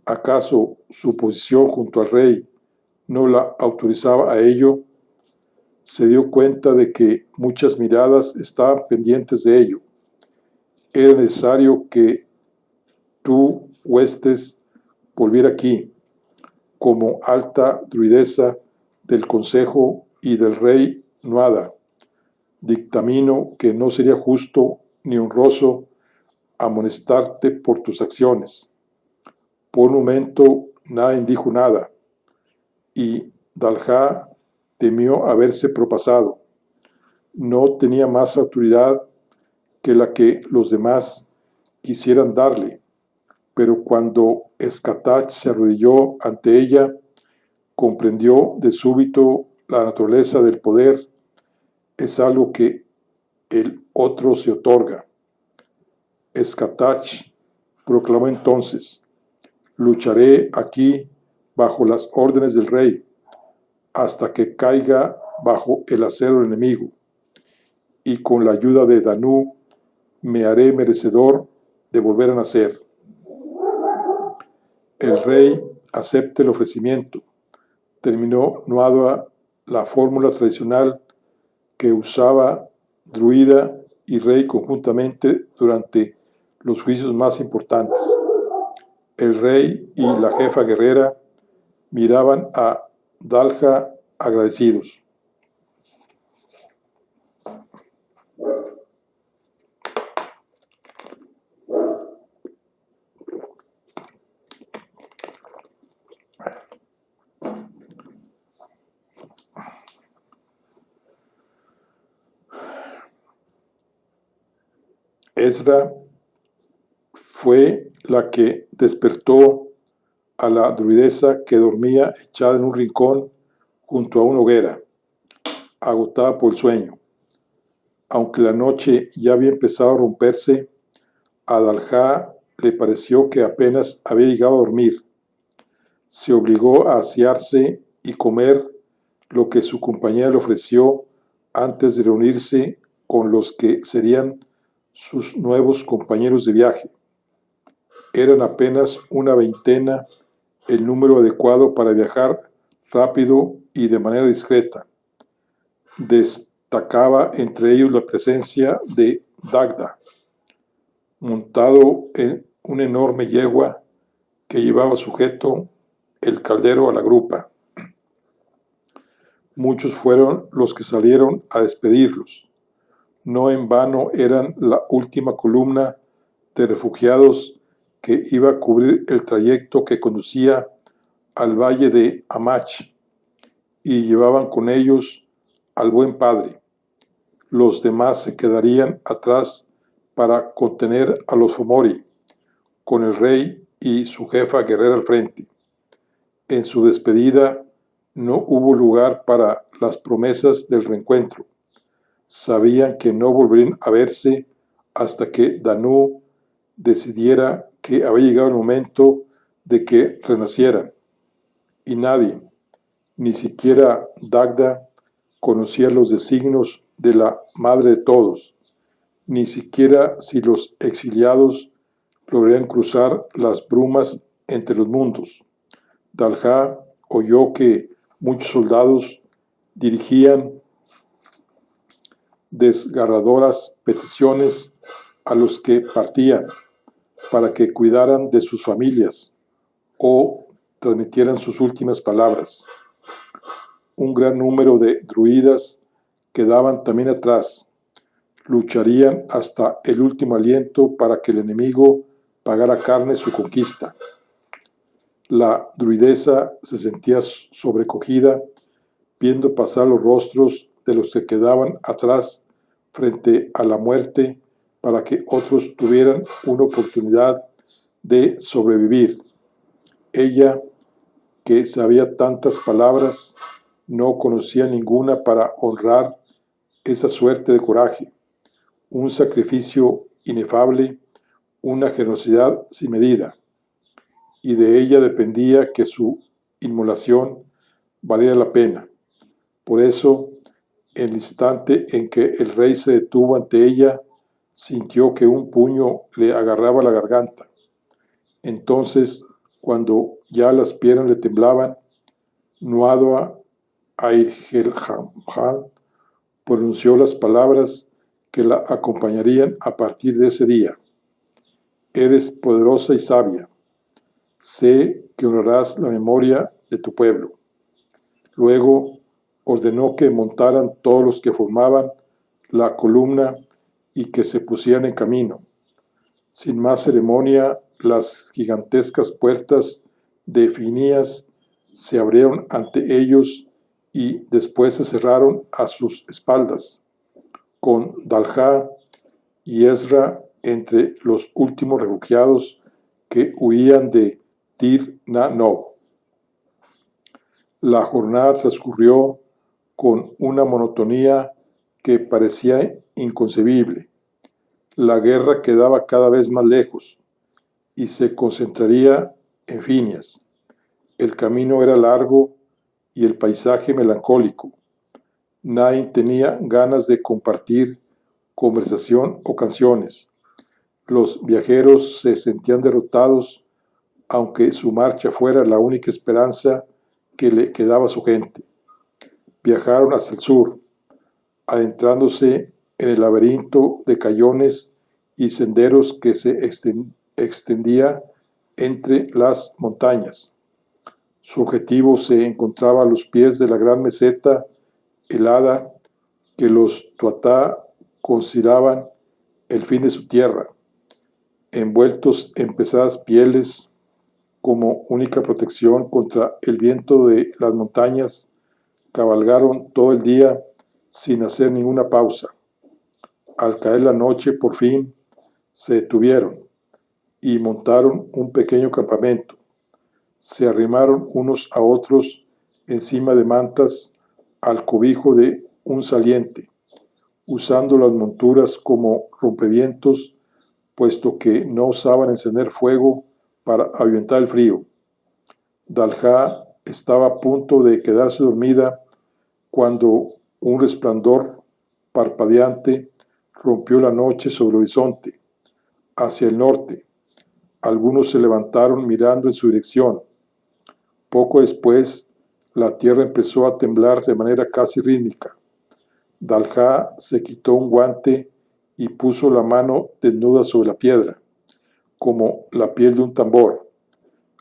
¿Acaso su posición junto al rey no la autorizaba a ello? Se dio cuenta de que muchas miradas estaban pendientes de ello. Era necesario que tú, huestes, volviera aquí, como alta druidesa del consejo y del rey Nuada. Dictamino que no sería justo ni honroso amonestarte por tus acciones. Por un momento nadie dijo nada, y Dalha temió haberse propasado. No tenía más autoridad que la que los demás quisieran darle, pero cuando Escatach se arrodilló ante ella, comprendió de súbito la naturaleza del poder. Es algo que el otro se otorga. Escatach proclamó entonces: lucharé aquí bajo las órdenes del rey hasta que caiga bajo el acero del enemigo, y con la ayuda de Danu me haré merecedor de volver a nacer. El rey acepta el ofrecimiento. Terminó Nuada la fórmula tradicional que usaba druida y rey conjuntamente durante los juicios más importantes. El rey y la jefa guerrera miraban a Dalha agradecidos. Ezra fue la que despertó a la druidesa que dormía echada en un rincón junto a una hoguera, agotada por el sueño. Aunque la noche ya había empezado a romperse, a Dalha le pareció que apenas había llegado a dormir. Se obligó a asearse y comer lo que su compañera le ofreció antes de reunirse con los que serían sus nuevos compañeros de viaje. Eran apenas una veintena, el número adecuado para viajar rápido y de manera discreta. Destacaba entre ellos la presencia de Dagda, montado en una enorme yegua que llevaba sujeto el caldero a la grupa. Muchos fueron los que salieron a despedirlos. No en vano eran la última columna de refugiados que iba a cubrir el trayecto que conducía al valle de Amach, y llevaban con ellos al buen padre. Los demás se quedarían atrás para contener a los Fomori, con el rey y su jefa guerrera al frente. En su despedida no hubo lugar para las promesas del reencuentro. Sabían que no volverían a verse hasta que Danu decidiera que había llegado el momento de que renacieran. Y nadie, ni siquiera Dagda, conocía los designios de la madre de todos, ni siquiera si los exiliados lograrían cruzar las brumas entre los mundos. Dalha oyó que muchos soldados dirigían desgarradoras peticiones a los que partían para que cuidaran de sus familias o transmitieran sus últimas palabras. Un gran número de druidas quedaban también atrás. Lucharían hasta el último aliento para que el enemigo pagara carne su conquista. La druidesa se sentía sobrecogida viendo pasar los rostros de los que quedaban atrás frente a la muerte para que otros tuvieran una oportunidad de sobrevivir. Ella, que sabía tantas palabras, no conocía ninguna para honrar esa suerte de coraje, un sacrificio inefable, una generosidad sin medida, y de ella dependía que su inmolación valiera la pena. Por eso, en el instante en que el rey se detuvo ante ella, sintió que un puño le agarraba la garganta. Entonces, cuando ya las piernas le temblaban, Nuadua Airgelhan pronunció las palabras que la acompañarían a partir de ese día. Eres poderosa y sabia. Sé que honrarás la memoria de tu pueblo. Luego ordenó que montaran todos los que formaban la columna y que se pusieran en camino. Sin más ceremonia, las gigantescas puertas de Finías se abrieron ante ellos y después se cerraron a sus espaldas, con Dalha y Ezra entre los últimos refugiados que huían de Tir Na No. La jornada transcurrió con una monotonía que parecía inconcebible. La guerra quedaba cada vez más lejos y se concentraría en Finias. El camino era largo y el paisaje melancólico. Nadie tenía ganas de compartir conversación o canciones. Los viajeros se sentían derrotados, aunque su marcha fuera la única esperanza que le quedaba a su gente. Viajaron hacia el sur, adentrándose en el laberinto de cayones y senderos que se extendía entre las montañas. Su objetivo se encontraba a los pies de la gran meseta helada que los Tuatha consideraban el fin de su tierra. Envueltos en pesadas pieles como única protección contra el viento de las montañas, cabalgaron todo el día sin hacer ninguna pausa. Al caer la noche, por fin, se detuvieron y montaron un pequeño campamento. Se arrimaron unos a otros encima de mantas al cobijo de un saliente, usando las monturas como rompevientos, puesto que no osaban encender fuego para ahuyentar el frío. Dalha estaba a punto de quedarse dormida cuando un resplandor parpadeante rompió la noche sobre el horizonte, hacia el norte. Algunos se levantaron mirando en su dirección. Poco después, la tierra empezó a temblar de manera casi rítmica. Dalha se quitó un guante y puso la mano desnuda sobre la piedra, como la piel de un tambor.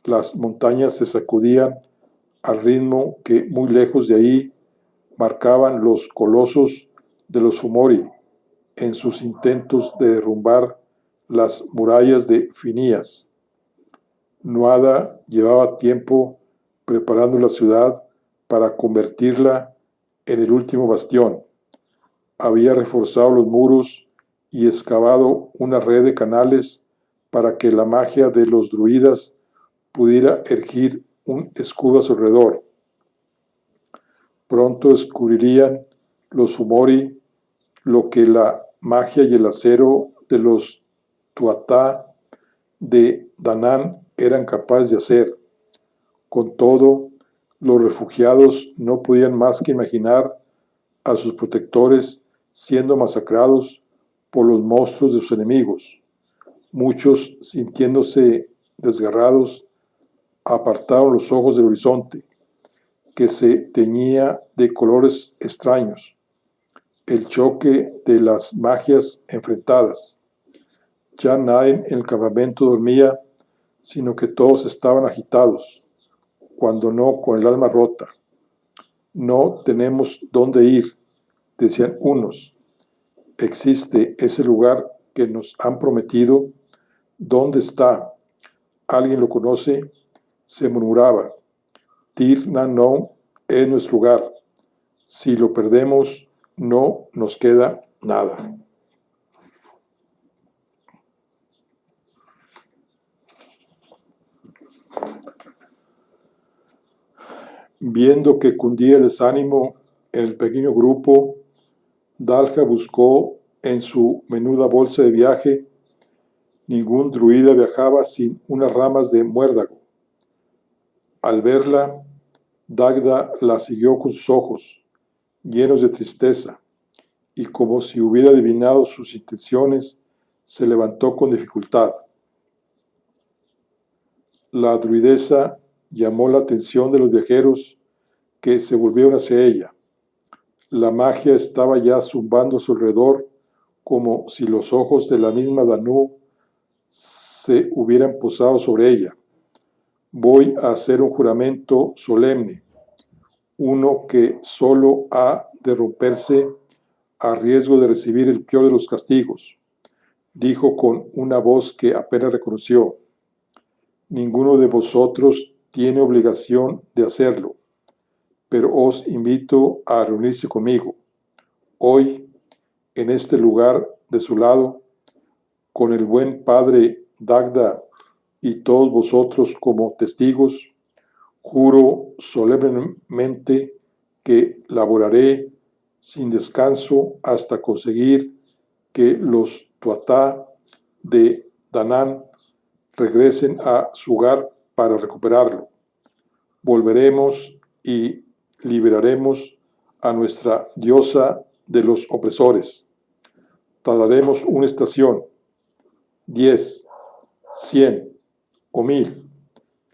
Las montañas se sacudían al ritmo que, muy lejos de ahí, marcaban los colosos de los Fomori en sus intentos de derrumbar las murallas de Finías. Nuada llevaba tiempo preparando la ciudad para convertirla en el último bastión. Había reforzado los muros y excavado una red de canales para que la magia de los druidas pudiera erigir un escudo a su alrededor. Pronto descubrirían los Fomori lo que la magia y el acero de los Tuatha de Danann eran capaces de hacer. Con todo, los refugiados no podían más que imaginar a sus protectores siendo masacrados por los monstruos de sus enemigos. Muchos, sintiéndose desgarrados, apartaron los ojos del horizonte, que se teñía de colores extraños, el choque de las magias enfrentadas. Ya nadie en el campamento dormía, sino que todos estaban agitados, cuando no con el alma rota. No tenemos dónde ir, decían unos. Existe ese lugar que nos han prometido. ¿Dónde está? ¿Alguien lo conoce? Se murmuraba. Tir Na No es nuestro lugar. Si lo perdemos, no nos queda nada. Viendo que cundía el desánimo en el pequeño grupo, Dalja buscó en su menuda bolsa de viaje. Ningún druida viajaba sin unas ramas de muérdago. Al verla, Dagda la siguió con sus ojos, llenos de tristeza, y como si hubiera adivinado sus intenciones, se levantó con dificultad. La druidesa llamó la atención de los viajeros, que se volvieron hacia ella. La magia estaba ya zumbando a su alrededor, como si los ojos de la misma Danu se hubieran posado sobre ella. Voy a hacer un juramento solemne, uno que solo ha de romperse a riesgo de recibir el peor de los castigos, dijo con una voz que apenas reconoció. Ninguno de vosotros tiene obligación de hacerlo, pero os invito a reunirse conmigo. Hoy, en este lugar de su lado, con el buen padre Dagda y todos vosotros como testigos, juro solemnemente que laboraré sin descanso hasta conseguir que los Tuatha de Danann regresen a su hogar para recuperarlo. Volveremos y liberaremos a nuestra diosa de los opresores. Tardaremos una estación, 10, 100 o 1000,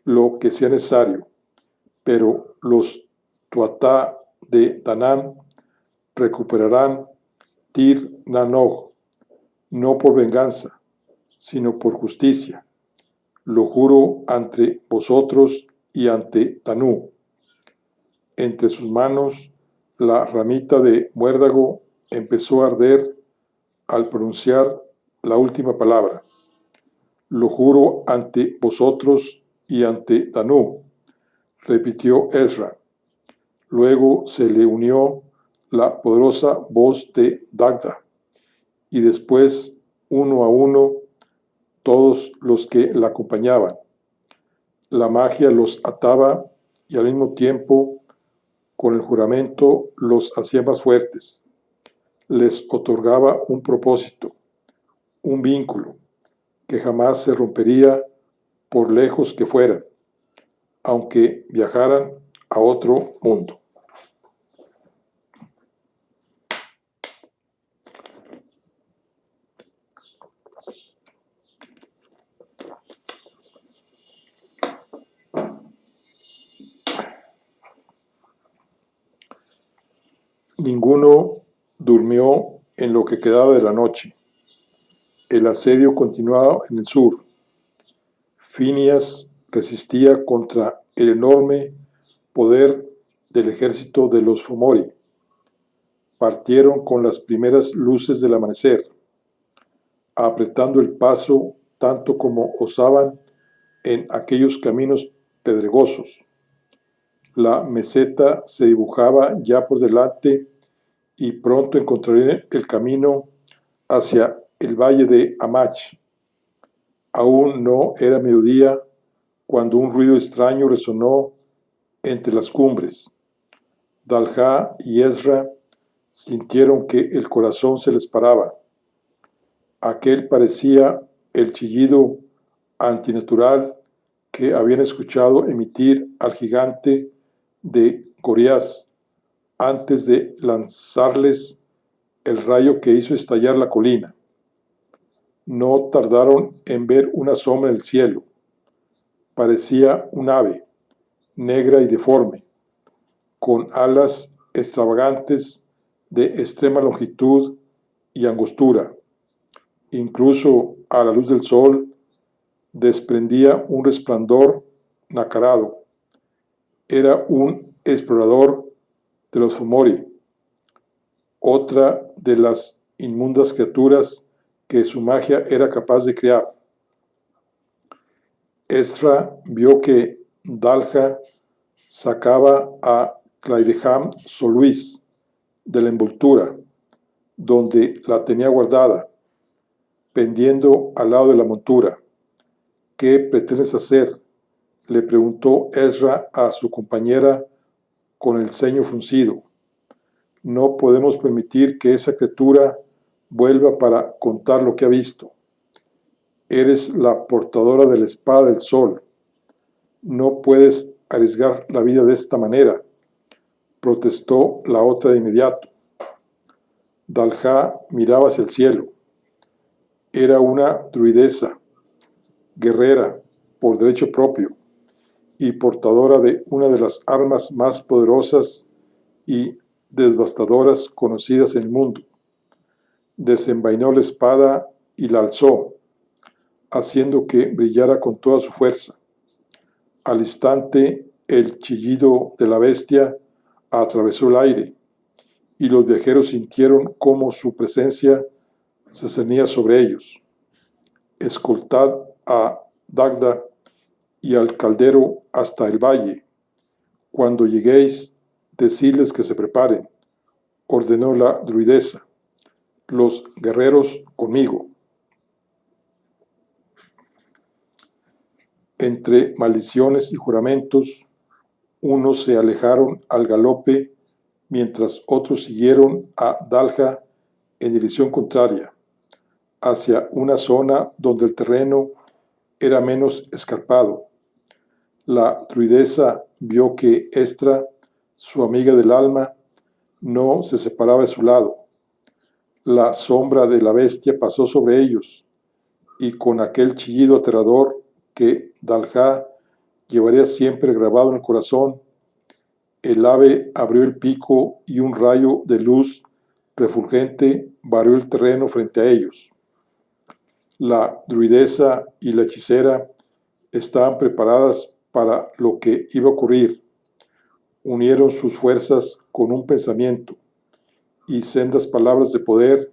lo que sea necesario, pero los Tuatha de Danann recuperarán Tir Na No, no por venganza, sino por justicia. Lo juro ante vosotros y ante Danu. Entre sus manos, la ramita de muérdago empezó a arder al pronunciar la última palabra. Lo juro ante vosotros y ante Danu, repitió Ezra. Luego se le unió la poderosa voz de Dagda, y después, uno a uno, todos los que la acompañaban. La magia los ataba y al mismo tiempo, con el juramento, los hacía más fuertes. Les otorgaba un propósito, un vínculo, que jamás se rompería por lejos que fueran, aunque viajaran a otro mundo. Ninguno durmió en lo que quedaba de la noche. El asedio continuaba en el sur. Phineas resistía contra el enorme poder del ejército de los Fomori. Partieron con las primeras luces del amanecer, apretando el paso tanto como osaban en aquellos caminos pedregosos. La meseta se dibujaba ya por delante y pronto encontraré el camino hacia el valle de Amach. Aún no era mediodía cuando un ruido extraño resonó entre las cumbres. Dalha y Ezra sintieron que el corazón se les paraba. Aquel parecía el chillido antinatural que habían escuchado emitir al gigante de Goliat antes de lanzarles el rayo que hizo estallar la colina. No tardaron en ver una sombra en el cielo. Parecía un ave, negra y deforme, con alas extravagantes de extrema longitud y angostura. Incluso a la luz del sol desprendía un resplandor nacarado. Era un explorador de los Fomori, otra de las inmundas criaturas que su magia era capaz de crear. Ezra vio que Dalha sacaba a Claydeham Soluis de la envoltura, donde la tenía guardada, pendiendo al lado de la montura. ¿Qué pretendes hacer?, le preguntó Ezra a su compañera con el ceño fruncido. No podemos permitir que esa criatura vuelva para contar lo que ha visto. Eres la portadora de la espada del sol. No puedes arriesgar la vida de esta manera, protestó la otra de inmediato. Dalha miraba hacia el cielo. Era una druidesa, guerrera por derecho propio y portadora de una de las armas más poderosas y devastadoras conocidas en el mundo. Desenvainó la espada y la alzó, haciendo que brillara con toda su fuerza. Al instante, el chillido de la bestia atravesó el aire, y los viajeros sintieron cómo su presencia se cernía sobre ellos. Escoltad a Dagda y al caldero hasta el valle. Cuando lleguéis, decidles que se preparen, ordenó la druidesa. Los guerreros conmigo. Entre maldiciones y juramentos, unos se alejaron al galope, mientras otros siguieron a Dalha en dirección contraria, hacia una zona donde el terreno era menos escarpado. La druidesa vio que Estra, su amiga del alma, no se separaba de su lado. La sombra de la bestia pasó sobre ellos, y con aquel chillido aterrador que Dalha llevaría siempre grabado en el corazón, el ave abrió el pico y un rayo de luz refulgente barrió el terreno frente a ellos. La druidesa y la hechicera estaban preparadas para lo que iba a ocurrir. Unieron sus fuerzas con un pensamiento y sendas palabras de poder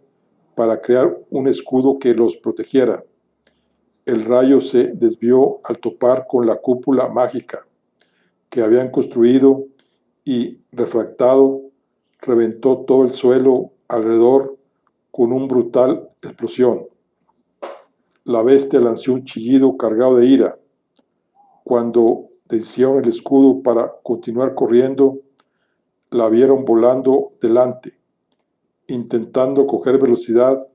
para crear un escudo que los protegiera. El rayo se desvió al topar con la cúpula mágica que habían construido y, refractado, reventó todo el suelo alrededor con una brutal explosión. La bestia lanzó un chillido cargado de ira. Cuando deshicieron el escudo para continuar corriendo, la vieron volando delante, intentando coger velocidad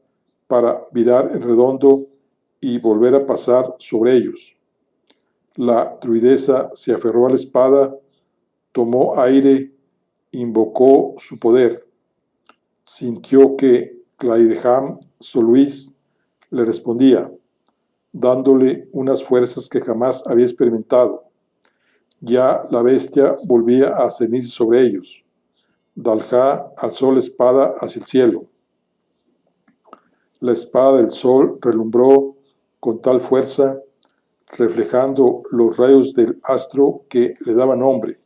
para virar en redondo y volver a pasar sobre ellos. La druidesa se aferró a la espada, tomó aire, invocó su poder. Sintió que Claydeham Soluis le respondía, dándole unas fuerzas que jamás había experimentado. Ya la bestia volvía a cenirse sobre ellos. Dalha alzó la espada hacia el cielo. La espada del sol relumbró con tal fuerza, reflejando los rayos del astro que le daba nombre,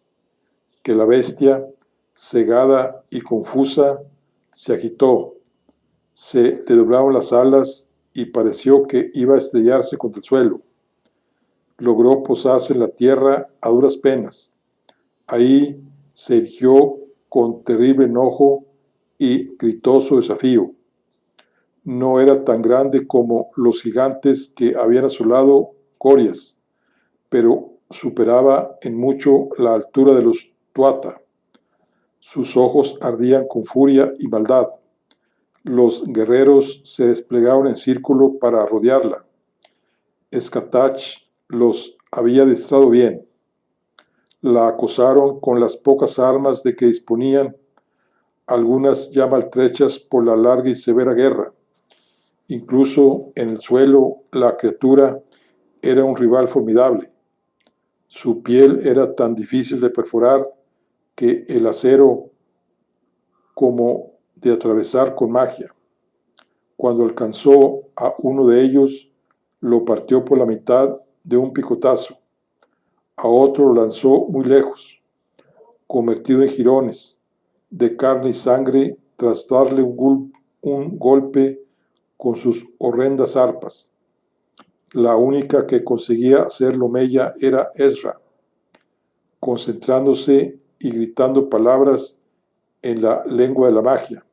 que la bestia, cegada y confusa, se agitó, se le doblaron las alas y pareció que iba a estrellarse contra el suelo. logró posarse en la tierra a duras penas. Ahí se irguió con terrible enojo y gritó su desafío. No era tan grande como los gigantes que habían asolado Gorias, pero superaba en mucho la altura de los Tuata. Sus ojos ardían con furia y maldad. Los guerreros se desplegaron en círculo para rodearla. Escatach los había adiestrado bien. La acosaron con las pocas armas de que disponían, algunas ya maltrechas por la larga y severa guerra. Incluso en el suelo la criatura era un rival formidable. Su piel era tan difícil de perforar que el acero como de atravesar con magia. Cuando alcanzó a uno de ellos, lo partió por la mitad de un picotazo. A otro lo lanzó muy lejos, convertido en jirones, de carne y sangre, tras darle un golpe con sus horrendas arpas. La única que conseguía hacerlo mella era Ezra, concentrándose y gritando palabras en la lengua de la magia.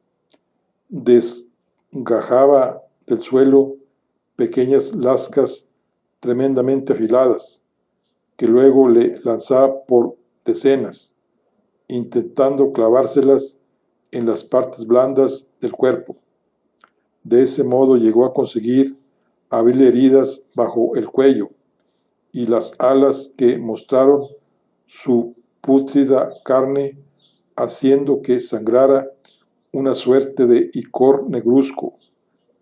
Desgajaba del suelo pequeñas lascas tremendamente afiladas, que luego le lanzaba por decenas, intentando clavárselas en las partes blandas del cuerpo. De ese modo llegó a conseguir abrir heridas bajo el cuello y las alas que mostraron su pútrida carne, haciendo que sangrara una suerte de icor negruzco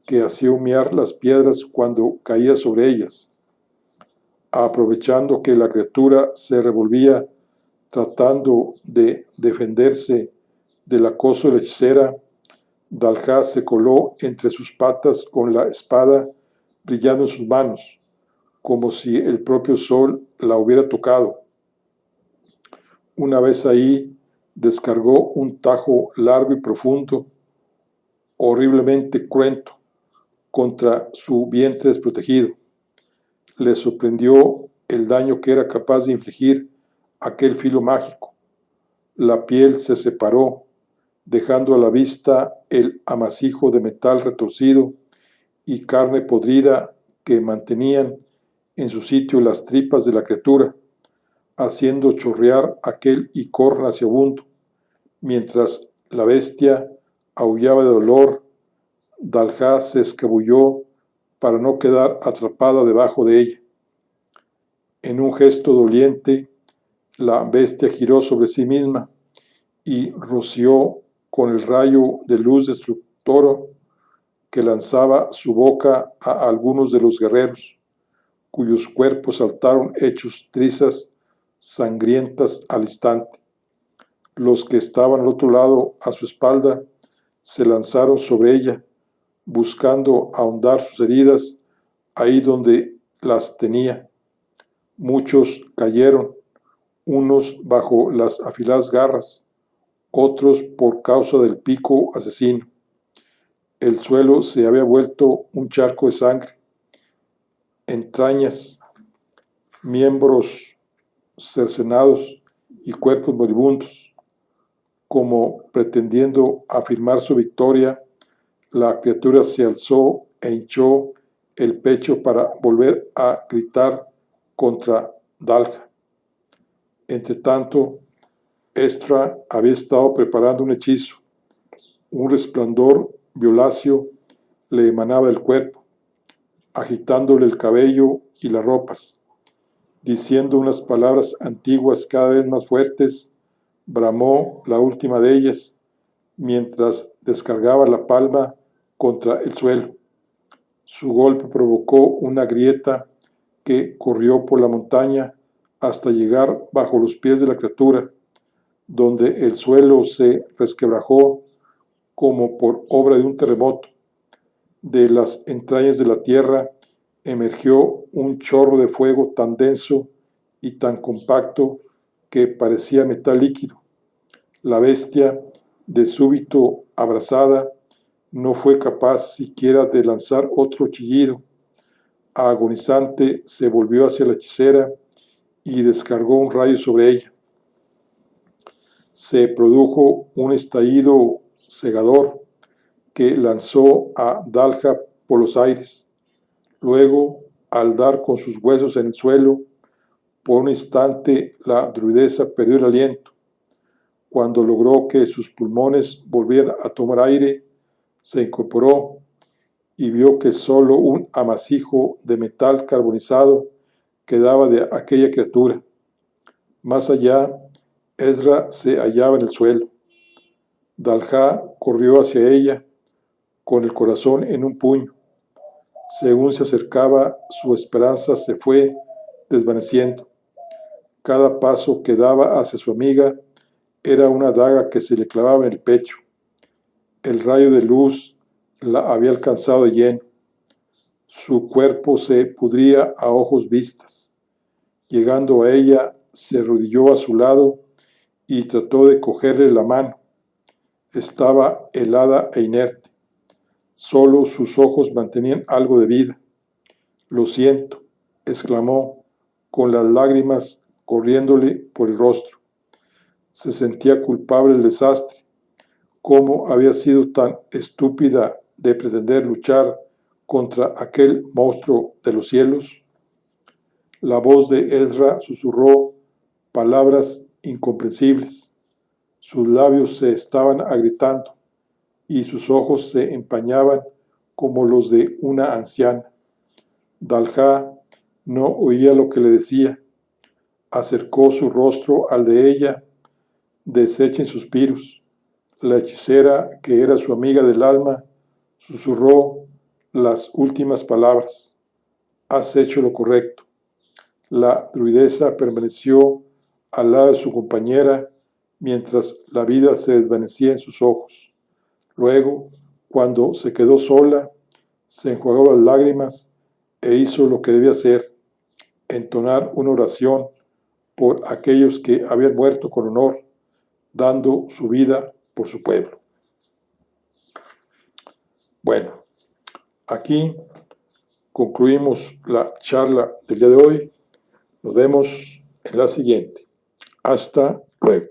que hacía humear las piedras cuando caía sobre ellas. Aprovechando que la criatura se revolvía tratando de defenderse del acoso de la hechicera, Dalha se coló entre sus patas con la espada brillando en sus manos, como si el propio sol la hubiera tocado. Una vez ahí, descargó un tajo largo y profundo, horriblemente cruento, contra su vientre desprotegido. Le sorprendió el daño que era capaz de infligir aquel filo mágico. La piel se separó, dejando a la vista el amasijo de metal retorcido y carne podrida que mantenían en su sitio las tripas de la criatura, haciendo chorrear aquel icor nauseabundo. Mientras la bestia aullaba de dolor, Dalha se escabulló para no quedar atrapada debajo de ella. En un gesto doliente, la bestia giró sobre sí misma y roció con el rayo de luz destructor que lanzaba su boca a algunos de los guerreros, cuyos cuerpos saltaron hechos trizas sangrientas al instante. Los que estaban al otro lado, a su espalda, se lanzaron sobre ella, buscando ahondar sus heridas ahí donde las tenía. Muchos cayeron, unos bajo las afiladas garras, otros por causa del pico asesino. El suelo se había vuelto un charco de sangre, entrañas, miembros cercenados y cuerpos moribundos. Como pretendiendo afirmar su victoria, la criatura se alzó e hinchó el pecho para volver a gritar contra Dalha. Entretanto, Ezra había estado preparando un hechizo. Un resplandor violáceo le emanaba del cuerpo, agitándole el cabello y las ropas. Diciendo unas palabras antiguas cada vez más fuertes, bramó la última de ellas, mientras descargaba la palma contra el suelo. Su golpe provocó una grieta que corrió por la montaña hasta llegar bajo los pies de la criatura, donde el suelo se resquebrajó como por obra de un terremoto. De las entrañas de la tierra emergió un chorro de fuego tan denso y tan compacto que parecía metal líquido. La bestia, de súbito abrasada, no fue capaz siquiera de lanzar otro chillido. agonizante, se volvió hacia la hechicera y descargó un rayo sobre ella. Se produjo un estallido cegador que lanzó a Dalja por los aires. Luego, al dar con sus huesos en el suelo, por un instante la druidesa perdió el aliento. Cuando logró que sus pulmones volvieran a tomar aire, se incorporó y vio que solo un amasijo de metal carbonizado quedaba de aquella criatura. Más allá, Ezra se hallaba en el suelo. Dalja corrió hacia ella, con el corazón en un puño. Según se acercaba, su esperanza se fue desvaneciendo. Cada paso que daba hacia su amiga era una daga que se le clavaba en el pecho. El rayo de luz la había alcanzado de lleno. Su cuerpo se pudría a ojos vistas. Llegando a ella, se arrodilló a su lado y trató de cogerle la mano. Estaba helada e inerte. Solo sus ojos mantenían algo de vida. Lo siento, exclamó, con las lágrimas corriéndole por el rostro. Se sentía culpable del desastre. ¿Cómo había sido tan estúpida de pretender luchar contra aquel monstruo de los cielos? La voz de Ezra susurró palabras incomprensibles. Sus labios se estaban agrietando y sus ojos se empañaban como los de una anciana. Dalja no oía lo que le decía. Acercó su rostro al de ella, deshecha en suspiros. La hechicera, que era su amiga del alma, susurró las últimas palabras. Has hecho lo correcto. La druidesa permaneció al lado de su compañera mientras la vida se desvanecía en sus ojos. Luego, cuando se quedó sola, se enjuagó las lágrimas e hizo lo que debía hacer, entonar una oración por aquellos que habían muerto con honor, dando su vida por su pueblo. Bueno, aquí concluimos la charla del día de hoy. Nos vemos en la siguiente. Hasta luego.